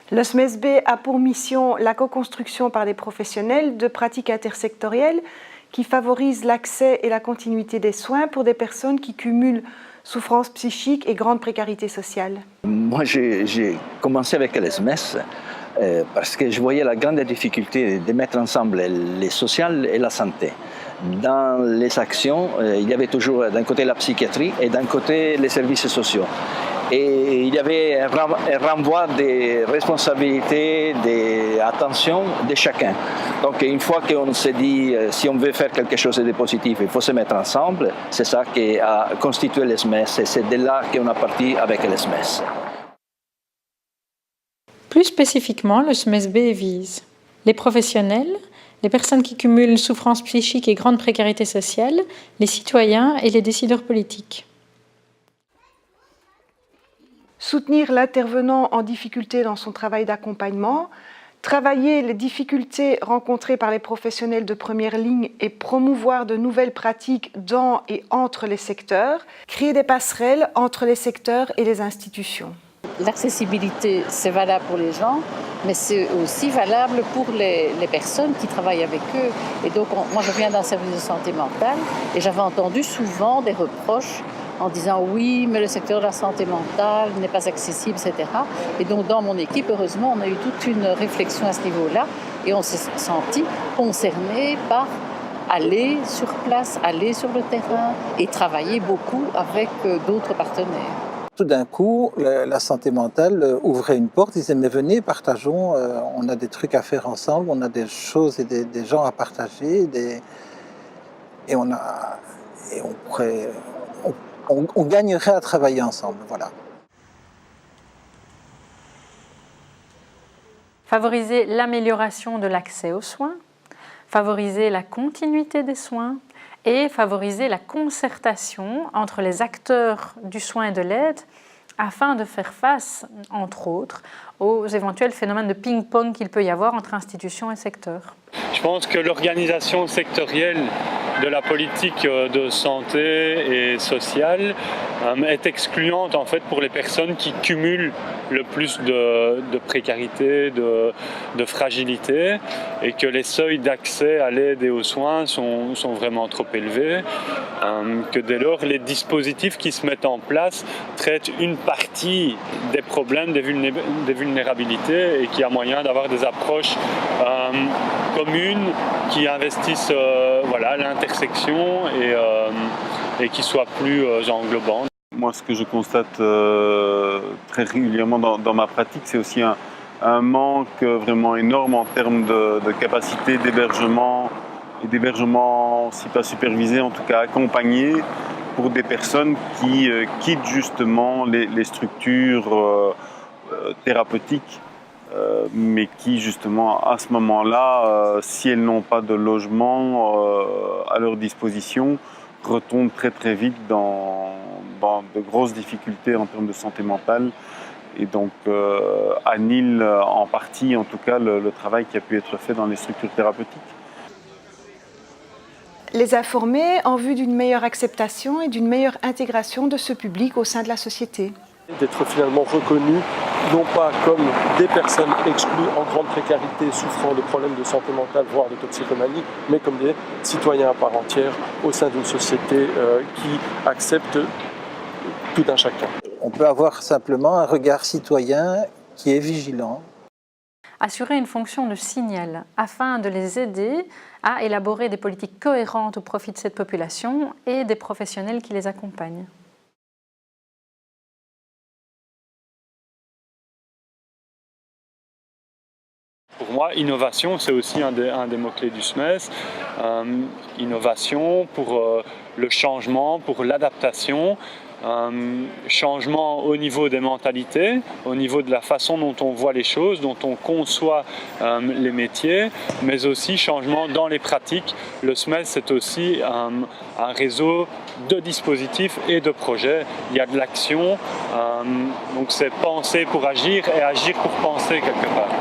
Le SMESB a pour mission la co-construction par des professionnels de pratiques intersectorielles qui favorisent l'accès et la continuité des soins pour des personnes qui cumulent souffrance psychique et grande précarité sociale. Moi, j'ai commencé avec l'SMES parce que je voyais la grande difficulté de mettre ensemble les sociales et la santé. Dans les actions, il y avait toujours d'un côté la psychiatrie et d'un côté les services sociaux. Et il y avait un renvoi des responsabilités, des attentions de chacun. Donc une fois qu'on s'est dit, si on veut faire quelque chose de positif, il faut se mettre ensemble, c'est ça qui a constitué le SMES et c'est de là qu'on a parti avec le SMES. Plus spécifiquement, le SMESB vise les professionnels, les personnes qui cumulent souffrance psychique et grande précarité sociale, les citoyens et les décideurs politiques. Soutenir l'intervenant en difficulté dans son travail d'accompagnement, travailler les difficultés rencontrées par les professionnels de première ligne et promouvoir de nouvelles pratiques dans et entre les secteurs, créer des passerelles entre les secteurs et les institutions. L'accessibilité, c'est valable pour les gens, mais c'est aussi valable pour les personnes qui travaillent avec eux. Et donc, moi, je viens d'un service de santé mentale et j'avais entendu souvent des reproches en disant oui, mais le secteur de la santé mentale n'est pas accessible, etc. Et donc, dans mon équipe, heureusement, on a eu toute une réflexion à ce niveau-là et on s'est senti concerné par aller sur place, aller sur le terrain et travailler beaucoup avec d'autres partenaires. Tout d'un coup, la santé mentale ouvrait une porte, ils disaient mais venez, partageons, on a des trucs à faire ensemble, on a des choses et des gens à partager, on gagnerait à travailler ensemble, voilà. Favoriser l'amélioration de l'accès aux soins, favoriser la continuité des soins et favoriser la concertation entre les acteurs du soin et de l'aide afin de faire face, entre autres, aux éventuels phénomènes de ping-pong qu'il peut y avoir entre institutions et secteurs. Je pense que l'organisation sectorielle de la politique de santé et sociale est excluante en fait pour les personnes qui cumulent le plus de précarité, de fragilité et que les seuils d'accès à l'aide et aux soins sont vraiment trop élevés, que dès lors les dispositifs qui se mettent en place traitent une partie des problèmes, des vulnérabilités et qu'il y a moyen d'avoir des approches communes qui investissent l'intersection et qui soient plus englobantes. Moi, ce que je constate très régulièrement dans ma pratique, c'est aussi un manque vraiment énorme en termes de capacité d'hébergement, et d'hébergement, si pas supervisé, en tout cas accompagné, pour des personnes qui quittent justement les structures thérapeutiques, mais qui justement à ce moment-là, si elles n'ont pas de logement à leur disposition, retombent très très vite dans de grosses difficultés en termes de santé mentale et donc annihilent en partie en tout cas le travail qui a pu être fait dans les structures thérapeutiques. Les informer en vue d'une meilleure acceptation et d'une meilleure intégration de ce public au sein de la société. D'être finalement reconnus, non pas comme des personnes exclues en grande précarité, souffrant de problèmes de santé mentale, voire de toxicomanie, mais comme des citoyens à part entière au sein d'une société qui accepte tout un chacun. On peut avoir simplement un regard citoyen qui est vigilant. Assurer une fonction de signal afin de les aider à élaborer des politiques cohérentes au profit de cette population et des professionnels qui les accompagnent. Pour moi, innovation, c'est aussi un des mots-clés du SMES. Innovation pour le changement, pour l'adaptation. Changement au niveau des mentalités, au niveau de la façon dont on voit les choses, dont on conçoit les métiers, mais aussi changement dans les pratiques. Le SMES, c'est aussi un réseau de dispositifs et de projets. Il y a de l'action, donc c'est penser pour agir et agir pour penser quelque part.